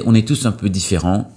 on est tous un peu différents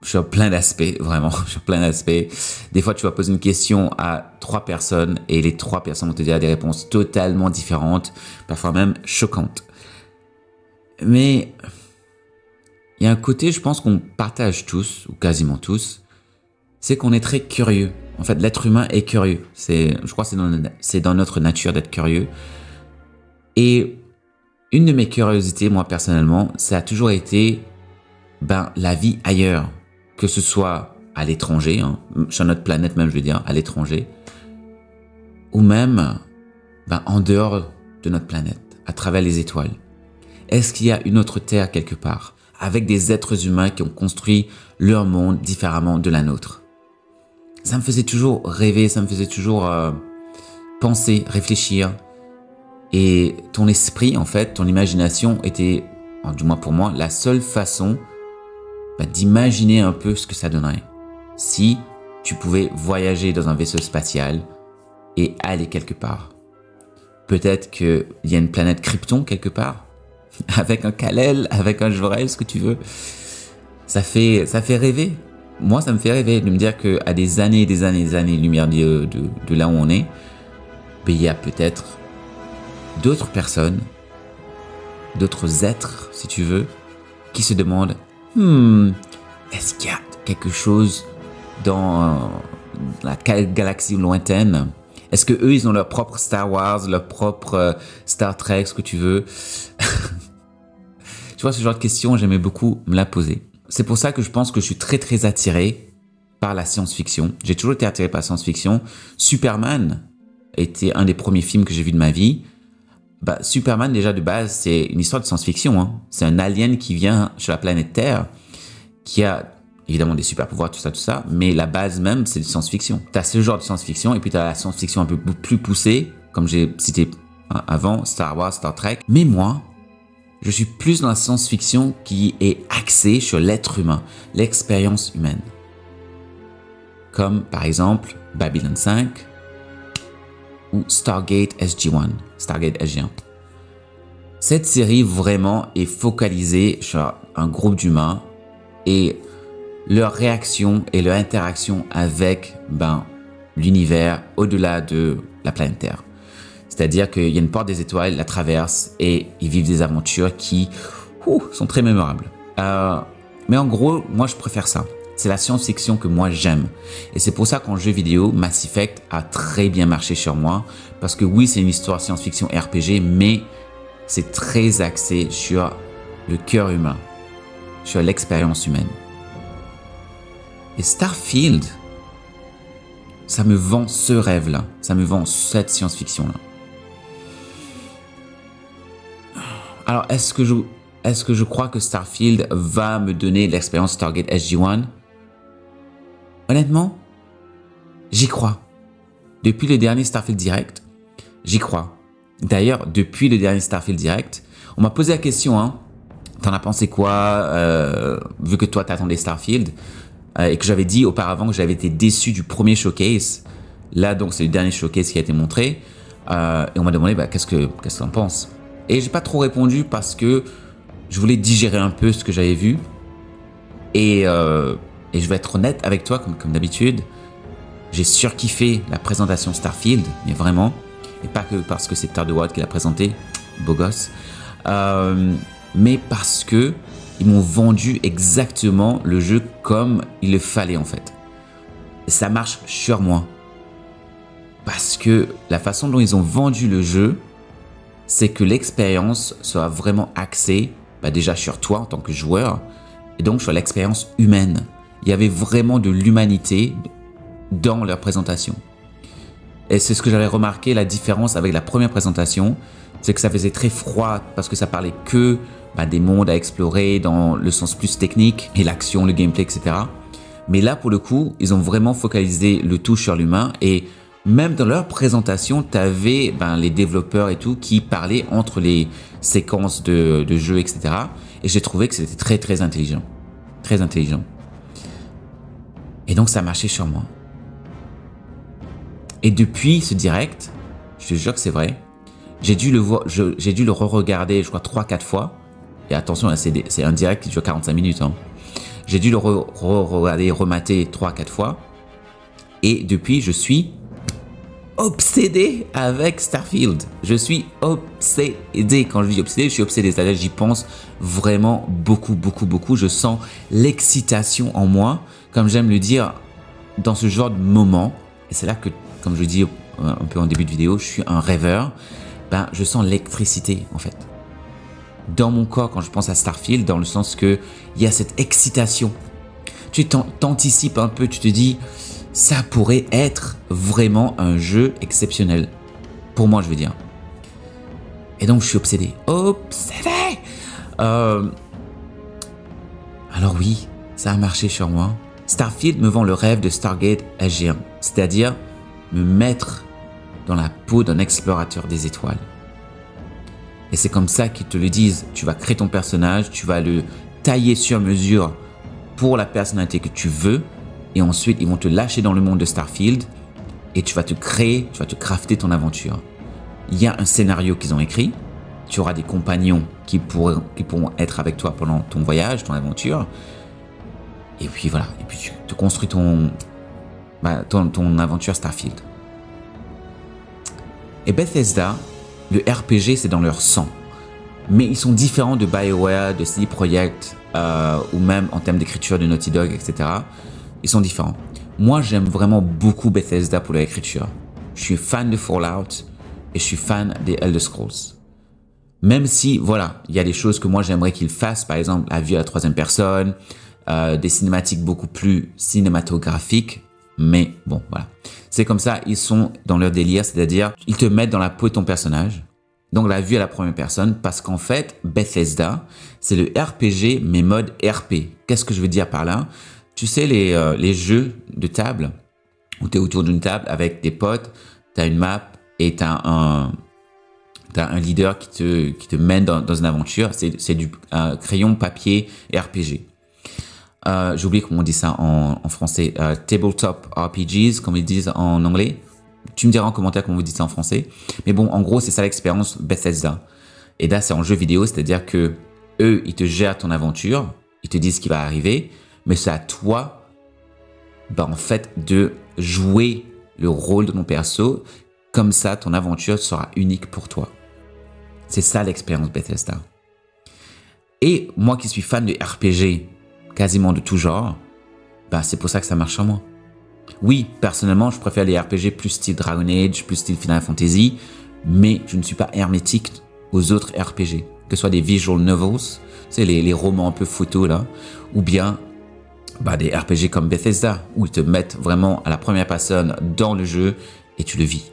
sur plein d'aspects, vraiment, sur plein d'aspects. Des fois, tu vas poser une question à 3 personnes et les 3 personnes vont te dire des réponses totalement différentes, parfois même choquantes. Mais il y a un côté, je pense qu'on partage tous, ou quasiment tous, c'est qu'on est très curieux. En fait, l'être humain est curieux. Je crois que c'est dans notre nature d'être curieux. Et une de mes curiosités, moi personnellement, ça a toujours été la vie ailleurs. Que ce soit à l'étranger, sur notre planète même, je veux dire, à l'étranger, ou même en dehors de notre planète, à travers les étoiles. Est-ce qu'il y a une autre Terre quelque part, avec des êtres humains qui ont construit leur monde différemment de la nôtre? Ça me faisait toujours rêver, ça me faisait toujours penser, réfléchir. Et ton esprit, en fait, ton imagination était, du moins pour moi, la seule façon d'imaginer un peu ce que ça donnerait. Si tu pouvais voyager dans un vaisseau spatial et aller quelque part. Peut-être qu'il y a une planète Krypton quelque part, avec un Kal-El, avec un Jor-El, ce que tu veux. Ça fait rêver. Moi, ça me fait rêver de me dire qu'à des années et des années-lumière de là où on est, il y a peut-être d'autres personnes, d'autres êtres, si tu veux, qui se demandent est-ce qu'il y a quelque chose dans la galaxie lointaine? Est-ce que eux, ils ont leur propre Star Wars, leur propre Star Trek, ce que tu veux? Tu vois, ce genre de questions, j'aimais beaucoup me la poser. C'est pour ça que je pense que je suis très très attiré par la science-fiction. J'ai toujours été attiré par la science-fiction. Superman était un des premiers films que j'ai vu de ma vie. Superman, déjà de base, c'est une histoire de science-fiction. C'est un alien qui vient sur la planète Terre, qui a évidemment des super pouvoirs, tout ça, mais la base même, c'est de science-fiction. Tu as ce genre de science-fiction, et puis tu as la science-fiction un peu plus poussée, comme j'ai cité avant, Star Wars, Star Trek. Mais moi, je suis plus dans la science-fiction qui est axée sur l'être humain, l'expérience humaine. Comme par exemple Babylon 5 ou Stargate SG-1, Stargate SG-1. Cette série vraiment est focalisée sur un groupe d'humains et leur réaction et leur interaction avec l'univers au-delà de la planète Terre. C'est-à-dire qu'il y a une porte des étoiles, ils la traversent et ils vivent des aventures qui sont très mémorables. Mais en gros, moi je préfère ça. C'est la science-fiction que moi j'aime. Et c'est pour ça qu'en jeu vidéo, Mass Effect a très bien marché sur moi. Parce que oui, c'est une histoire science-fiction RPG, mais c'est très axé sur le cœur humain, sur l'expérience humaine. Et Starfield, ça me vend ce rêve-là. Ça me vend cette science-fiction-là. Alors, est-ce que je crois que Starfield va me donner l'expérience Stargate SG-1? Honnêtement, j'y crois. Depuis le dernier Starfield Direct, j'y crois. D'ailleurs, depuis le dernier Starfield Direct, on m'a posé la question, t'en as pensé quoi, vu que toi t'attendais Starfield, et que j'avais dit auparavant que j'avais été déçu du premier showcase. Là, donc, c'est le dernier showcase qui a été montré, et on m'a demandé, qu'est-ce que t'en penses? Et j'ai pas trop répondu parce que je voulais digérer un peu ce que j'avais vu. Et je vais être honnête avec toi, comme d'habitude. J'ai surkiffé la présentation Starfield, mais vraiment. Et pas que parce que c'est Todd Howard qui l'a présenté, beau gosse. Mais parce que ils m'ont vendu exactement le jeu comme il le fallait en fait. Et ça marche sur moi. Parce que la façon dont ils ont vendu le jeu, c'est que l'expérience soit vraiment axée déjà sur toi en tant que joueur et donc sur l'expérience humaine. Il y avait vraiment de l'humanité dans leur présentation. Et c'est ce que j'avais remarqué, la différence avec la première présentation, c'est que ça faisait très froid parce que ça parlait que des mondes à explorer dans le sens plus technique et l'action, le gameplay, etc. Mais là, pour le coup, ils ont vraiment focalisé le tout sur l'humain et même dans leur présentation, tu avais les développeurs et tout qui parlaient entre les séquences de jeu, etc. Et j'ai trouvé que c'était très, très intelligent. Très intelligent. Et donc, ça marchait sur moi. Et depuis ce direct, je te jure que c'est vrai, j'ai dû le re-regarder, je crois, 3-4 fois Et attention, c'est un direct qui dure 45 minutes. Hein. J'ai dû le regarder, remater 3-4 fois. Et depuis, je suis obsédé avec Starfield. Je suis obsédé. Quand je dis obsédé, je suis obsédé. C'est-à-dire j'y pense vraiment beaucoup, beaucoup, beaucoup. Je sens l'excitation en moi, comme j'aime le dire, dans ce genre de moment. Et c'est là que, comme je dis un peu en début de vidéo, je suis un rêveur. Ben, je sens l'électricité, en fait. Dans mon corps, quand je pense à Starfield, dans le sens que il y a cette excitation. Tu t'anticipes un peu, tu te dis, ça pourrait être vraiment un jeu exceptionnel. Pour moi, je veux dire. Et donc, je suis obsédé. Obsédé! Alors oui, ça a marché sur moi. Starfield me vend le rêve de Stargate SG1. C'est-à-dire, me mettre dans la peau d'un explorateur des étoiles. Et c'est comme ça qu'ils te le disent. Tu vas créer ton personnage, tu vas le tailler sur mesure pour la personnalité que tu veux. Et ensuite, ils vont te lâcher dans le monde de Starfield et tu vas te créer, tu vas te crafter ton aventure. Il y a un scénario qu'ils ont écrit. Tu auras des compagnons qui pourront être avec toi pendant ton voyage, ton aventure. Et puis voilà. Et puis tu te construis ton aventure Starfield. Et Bethesda, le RPG, c'est dans leur sang. Mais ils sont différents de BioWare, de CD Projekt, ou même en termes d'écriture de Naughty Dog, etc. Ils sont différents. Moi, j'aime vraiment beaucoup Bethesda pour l'écriture. Je suis fan de Fallout et je suis fan des Elder Scrolls. Même si, voilà, il y a des choses que moi j'aimerais qu'ils fassent, par exemple la vue à la troisième personne, des cinématiques beaucoup plus cinématographiques. Mais bon, voilà. C'est comme ça, ils sont dans leur délire, c'est-à-dire ils te mettent dans la peau de ton personnage. Donc la vue à la première personne, parce qu'en fait, Bethesda, c'est le RPG, mais mode RP. Qu'est-ce que je veux dire par là? Tu sais, les jeux de table, où tu es autour d'une table avec tes potes, tu as une map et tu as un leader qui te mène dans une aventure. C'est du crayon, papier et RPG. J'ai oublié comment on dit ça en français. Tabletop RPGs, comme ils disent en anglais. Tu me diras en commentaire comment vous dites ça en français. Mais bon, en gros, c'est ça l'expérience Bethesda. Et là, c'est en jeu vidéo, c'est-à-dire que eux, ils te gèrent ton aventure, ils te disent ce qui va arriver, mais c'est à toi, en fait, de jouer le rôle de ton perso. Comme ça, ton aventure sera unique pour toi. C'est ça l'expérience Bethesda. Et moi qui suis fan de RPG, quasiment de tout genre, c'est pour ça que ça marche en moi. Oui, personnellement, je préfère les RPG plus style Dragon Age, plus style Final Fantasy, mais je ne suis pas hermétique aux autres RPG, que ce soit des visual novels, c'est les romans un peu photos là, ou bien des RPG comme Bethesda, où ils te mettent vraiment à la première personne dans le jeu et tu le vis.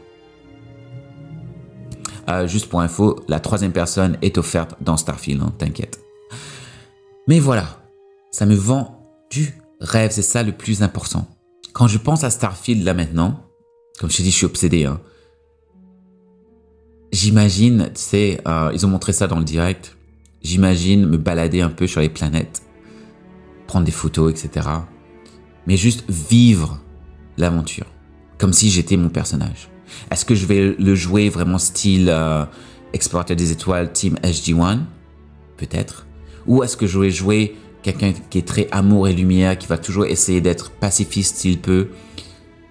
Juste pour info, la troisième personne est offerte dans Starfield, hein, t'inquiète. Mais voilà, ça me vend du rêve, c'est ça le plus important. Quand je pense à Starfield là maintenant, comme je t'ai dit, je suis obsédé. Hein. J'imagine, tu sais, ils ont montré ça dans le direct. J'imagine me balader un peu sur les planètes, prendre des photos, etc. Mais juste vivre l'aventure, comme si j'étais mon personnage. Est-ce que je vais le jouer vraiment style explorateur des étoiles, Team SG1? Peut-être. Ou est-ce que je vais jouer quelqu'un qui est très amour et lumière, qui va toujours essayer d'être pacifiste s'il peut?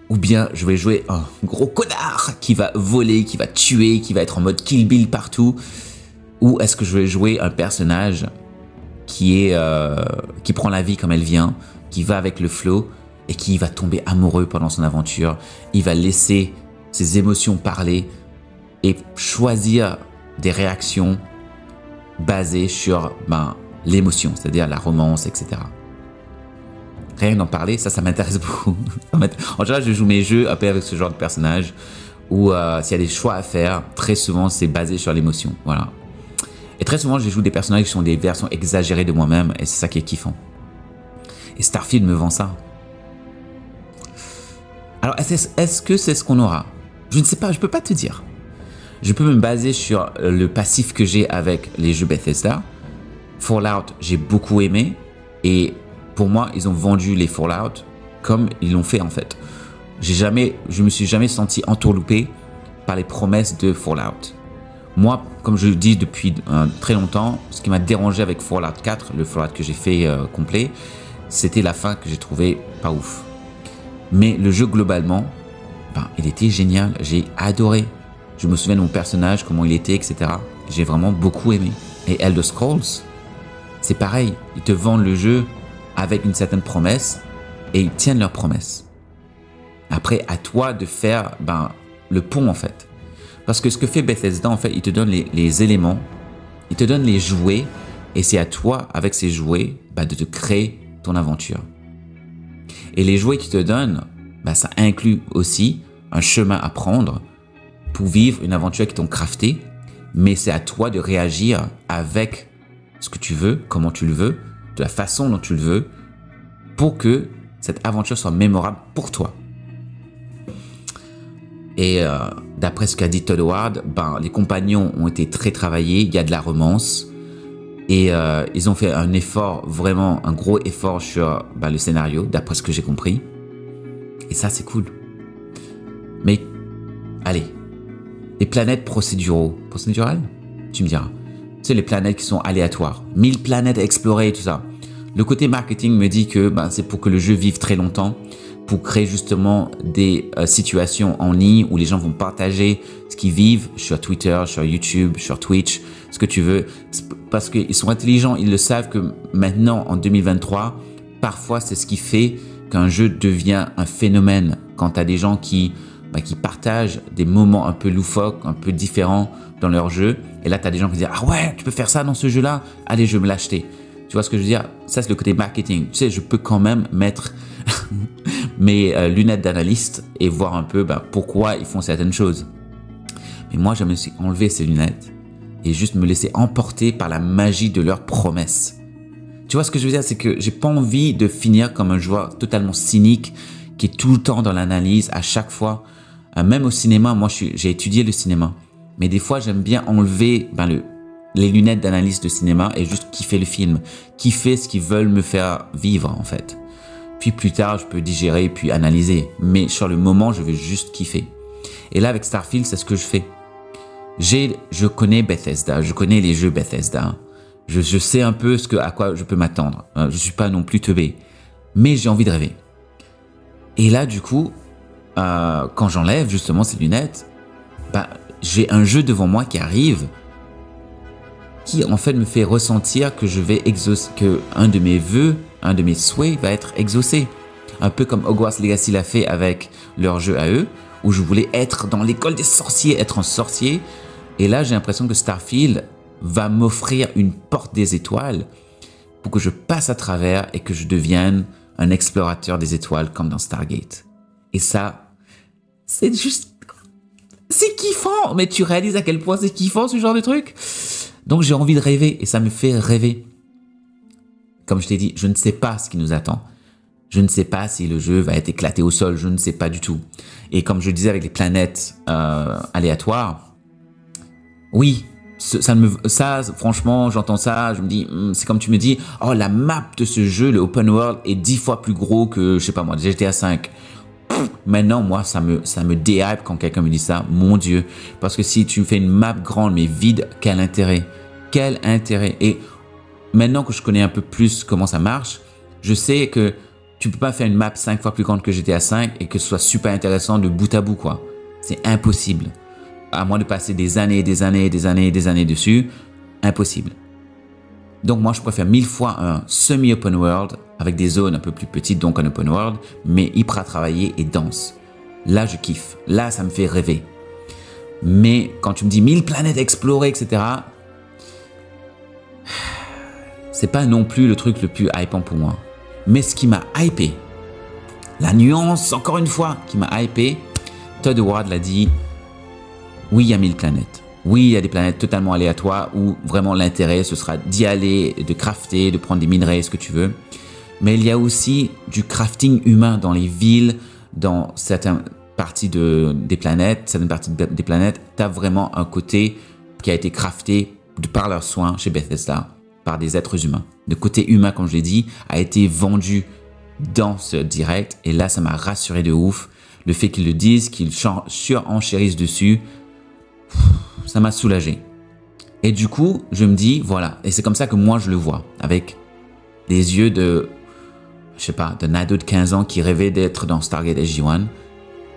Ou bien je vais jouer un gros connard qui va voler, qui va tuer, qui va être en mode Kill Bill partout? Ou est-ce que je vais jouer un personnage qui prend la vie comme elle vient, qui va avec le flow et qui va tomber amoureux pendant son aventure? Il va laisser ses émotions parler et choisir des réactions basées sur l'émotion, c'est-à-dire la romance, etc. Rien d'en parler, ça m'intéresse beaucoup. En général, je joue mes jeux un peu avec ce genre de personnage où s'il y a des choix à faire, très souvent c'est basé sur l'émotion. Voilà. Et très souvent, je joue des personnages qui sont des versions exagérées de moi-même et c'est ça qui est kiffant. Et Starfield me vend ça. Alors, est-ce que c'est ce qu'on aura? Je ne sais pas, je peux pas te dire. Je peux me baser sur le passif que j'ai avec les jeux Bethesda. Fallout, j'ai beaucoup aimé. Et pour moi, ils ont vendu les Fallout comme ils l'ont fait en fait. Je me suis jamais senti entourloupé par les promesses de Fallout. Moi, comme je le dis depuis très longtemps, ce qui m'a dérangé avec Fallout 4, le Fallout que j'ai fait complet, c'était la fin que j'ai trouvé pas ouf. Mais le jeu globalement, il était génial, j'ai adoré. Je me souviens de mon personnage, comment il était, etc. J'ai vraiment beaucoup aimé. Et Elder Scrolls, c'est pareil, ils te vendent le jeu avec une certaine promesse et ils tiennent leurs promesses. Après, à toi de faire le pont en fait. Parce que ce que fait Bethesda, en fait, il te donne les éléments, il te donne les jouets, et c'est à toi, avec ces jouets, de te créer ton aventure. Et les jouets qu'ils te donnent, ça inclut aussi un chemin à prendre pour vivre une aventure qu'ils t'ont crafté, mais c'est à toi de réagir avec ce que tu veux, comment tu le veux, de la façon dont tu le veux, pour que cette aventure soit mémorable pour toi. Et d'après ce qu'a dit Todd Howard, les compagnons ont été très travaillés, il y a de la romance. Et ils ont fait un effort, vraiment un gros effort sur le scénario, d'après ce que j'ai compris. Et ça, c'est cool. Mais, allez, les planètes procédurales, tu me diras. Tu sais, les planètes qui sont aléatoires. 1000 planètes à explorer et tout ça. Le côté marketing me dit que c'est pour que le jeu vive très longtemps, pour créer justement des situations en ligne où les gens vont partager ce qu'ils vivent sur Twitter, sur YouTube, sur Twitch, ce que tu veux. Parce qu'ils sont intelligents, ils le savent que maintenant, en 2023, parfois c'est ce qui fait qu'un jeu devient un phénomène. Quand tu as des gens qui partagent des moments un peu loufoques, un peu différents dans leur jeu, et là tu as des gens qui disent « Ah ouais, tu peux faire ça dans ce jeu-là? Allez, je vais me l'acheter. » Tu vois ce que je veux dire? Ça, c'est le côté marketing. Tu sais, je peux quand même mettre mes lunettes d'analyste et voir un peu pourquoi ils font certaines choses. Mais moi, je me suis enlevé ces lunettes et juste me laisser emporter par la magie de leurs promesses. Tu vois ce que je veux dire? C'est que j'ai pas envie de finir comme un joueur totalement cynique qui est tout le temps dans l'analyse à chaque fois. Même au cinéma, moi, j'ai étudié le cinéma. Mais des fois, j'aime bien enlever les lunettes d'analyse de cinéma et juste kiffer le film. Kiffer ce qu'ils veulent me faire vivre, en fait. Puis plus tard, je peux digérer puis analyser. Mais sur le moment, je veux juste kiffer. Et là, avec Starfield, c'est ce que je fais. Je connais Bethesda, je connais les jeux Bethesda. Je sais un peu à quoi je peux m'attendre. Je suis pas non plus teubé. Mais j'ai envie de rêver. Et là, du coup, quand j'enlève justement ces lunettes, j'ai un jeu devant moi qui arrive, qui en fait me fait ressentir que je vais exaucer, que un de mes vœux, un de mes souhaits va être exaucé. Un peu comme Hogwarts Legacy l'a fait avec leur jeu à eux, où je voulais être dans l'école des sorciers, être un sorcier. Et là, j'ai l'impression que Starfield va m'offrir une porte des étoiles pour que je passe à travers et que je devienne un explorateur des étoiles comme dans Stargate. Et ça, c'est juste... c'est kiffant. Mais tu réalises à quel point c'est kiffant ce genre de truc. Donc j'ai envie de rêver et ça me fait rêver. Comme je t'ai dit, je ne sais pas ce qui nous attend. Je ne sais pas si le jeu va être éclaté au sol, je ne sais pas du tout. Et comme je disais avec les planètes aléatoires, oui, ça franchement, j'entends ça, je me dis, c'est comme tu me dis, oh la map de ce jeu, le open world est 10 fois plus gros que, je sais pas moi, GTA 5. Maintenant, moi, ça me déhype quand quelqu'un me dit ça, mon Dieu. Parce que si tu me fais une map grande mais vide, quel intérêt? Quel intérêt? Et maintenant que je connais un peu plus comment ça marche, je sais que tu peux pas faire une map 5 fois plus grande que GTA 5 et que ce soit super intéressant de bout à bout, quoi. C'est impossible. À moins de passer des années dessus, impossible. Donc moi, je préfère 1000 fois un semi-open world avec des zones un peu plus petites, donc un open world, mais hyper à travailler et dense. Là, je kiffe. Là, ça me fait rêver. Mais quand tu me dis 1000 planètes explorées, etc., c'est pas non plus le truc le plus hypant pour moi. Mais ce qui m'a hypé, la nuance, encore une fois, qui m'a hypé, Todd Howard l'a dit, oui, il y a 1000 planètes. Oui, il y a des planètes totalement aléatoires où vraiment l'intérêt, ce sera d'y aller, de crafter, de prendre des minerais, ce que tu veux. Mais il y a aussi du crafting humain dans les villes, dans certaines parties des planètes. Certaines parties des planètes, tu as vraiment un côté qui a été crafté par leurs soins chez Bethesda, par des êtres humains. Le côté humain, comme je l'ai dit, a été vendu dans ce direct. Et là, ça m'a rassuré de ouf. Le fait qu'ils le disent, qu'ils surenchérissent dessus, ça m'a soulagé. Et du coup, je me dis, voilà, et c'est comme ça que moi je le vois, avec les yeux de, je sais pas, d'un ado de 15 ans qui rêvait d'être dans Stargate SG-1,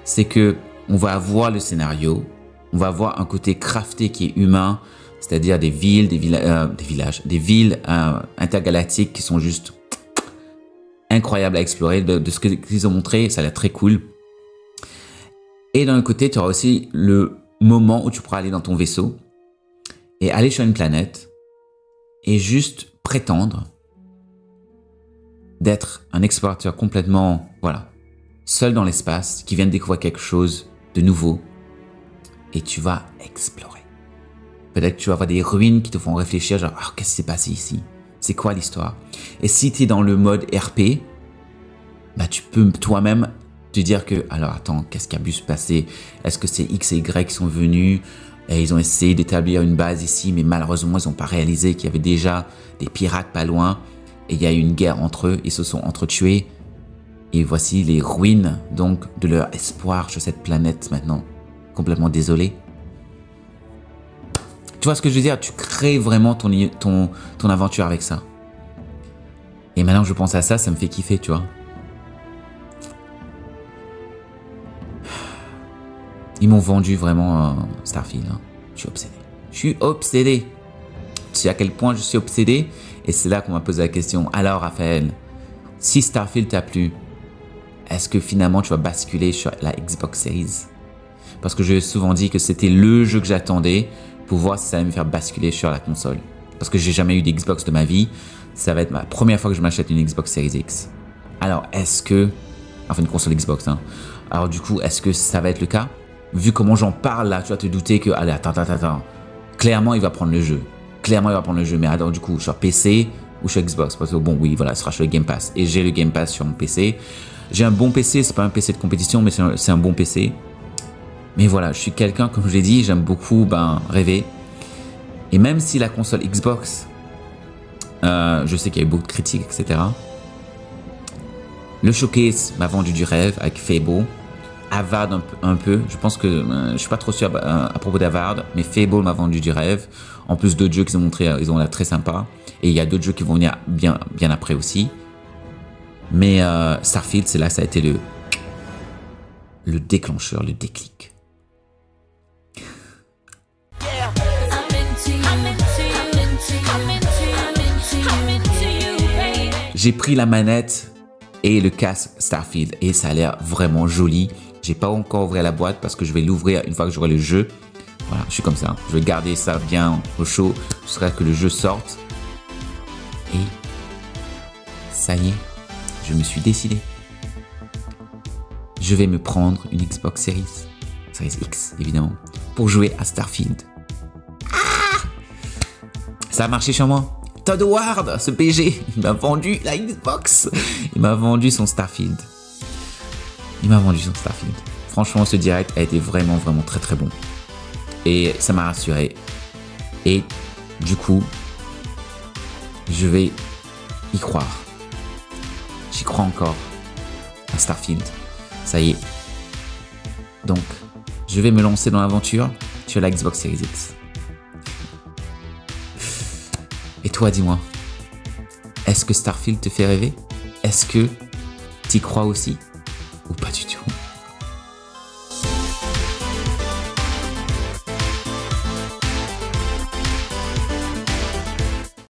c'est que on va avoir le scénario, on va avoir un côté crafté qui est humain, c'est-à-dire des villes, des villages, des villes intergalactiques qui sont juste incroyables à explorer. De ce qu'ils ont montré, ça a l'air très cool. Et d'un côté, tu auras aussi le moment où tu pourras aller dans ton vaisseau et aller sur une planète et juste prétendre d'être un explorateur complètement, voilà, seul dans l'espace, qui vient de découvrir quelque chose de nouveau, et tu vas explorer. Peut-être que tu vas avoir des ruines qui te font réfléchir, genre, oh, qu'est-ce qui s'est passé ici? C'est quoi l'histoire? Et si tu es dans le mode RP, bah, tu peux toi-même te dire que, alors attends, qu'est-ce qui a pu se passer? Est-ce que c'est X et Y qui sont venus et ils ont essayé d'établir une base ici, mais malheureusement, ils n'ont pas réalisé qu'il y avait déjà des pirates pas loin, et il y a eu une guerre entre eux, ils se sont entretués, et voici les ruines donc de leur espoir sur cette planète maintenant, complètement désolée. Tu vois ce que je veux dire? Tu crées vraiment ton aventure avec ça. Et maintenant que je pense à ça, ça me fait kiffer, tu vois. Ils m'ont vendu vraiment Starfield. Hein. Je suis obsédé. Je suis obsédé. Tu sais à quel point je suis obsédé? Et c'est là qu'on m'a posé la question. Alors, Raphaël, si Starfield t'a plu, est-ce que finalement tu vas basculer sur la Xbox Series? Parce que j'ai souvent dit que c'était le jeu que j'attendais pour voir si ça allait me faire basculer sur la console. Parce que j'ai jamais eu d'Xbox de ma vie. Ça va être ma première fois que je m'achète une Xbox Series X. Alors, est-ce que... Enfin, une console Xbox, hein. Alors du coup, est-ce que ça va être le cas? Vu comment j'en parle là, tu vas te douter que... Allez, attends. Clairement, il va prendre le jeu. Mais alors du coup, sur PC ou sur Xbox? Parce que bon, oui, voilà, ce sera sur le Game Pass. Et j'ai le Game Pass sur mon PC. J'ai un bon PC, c'est pas un PC de compétition, mais c'est un bon PC. Mais voilà, je suis quelqu'un, comme je l'ai dit, j'aime beaucoup rêver. Et même si la console Xbox, je sais qu'il y a eu beaucoup de critiques, etc. Le showcase m'a vendu du rêve avec Fable. Havard un peu. Je pense que je suis pas trop sûr à propos d'Havard, mais Fable m'a vendu du rêve. En plus d'autres jeux qu'ils ont montré, ils ont l'air très sympas. Et il y a d'autres jeux qui vont venir bien après aussi. Mais Starfield, c'est là ça a été le déclencheur, le déclic. J'ai pris la manette et le casque Starfield et ça a l'air vraiment joli. J'ai pas encore ouvert la boîte parce que je vais l'ouvrir une fois que j'aurai le jeu. Voilà, je suis comme ça. Je vais garder ça bien au chaud jusqu'à ce que le jeu sorte. Et ça y est, je me suis décidé. Je vais me prendre une Xbox Series X, évidemment, pour jouer à Starfield. Ah! Ça a marché sur moi. Todd Howard, ce PG, il m'a vendu la Xbox. Il m'a vendu son Starfield. Franchement, ce direct a été vraiment très très bon. Et ça m'a rassuré. Et du coup, je vais y croire. J'y crois encore à Starfield. Ça y est. Donc, je vais me lancer dans l'aventure sur la Xbox Series X. Et toi, dis-moi, est-ce que Starfield te fait rêver? Est-ce que t'y crois aussi? Ou pas du tout?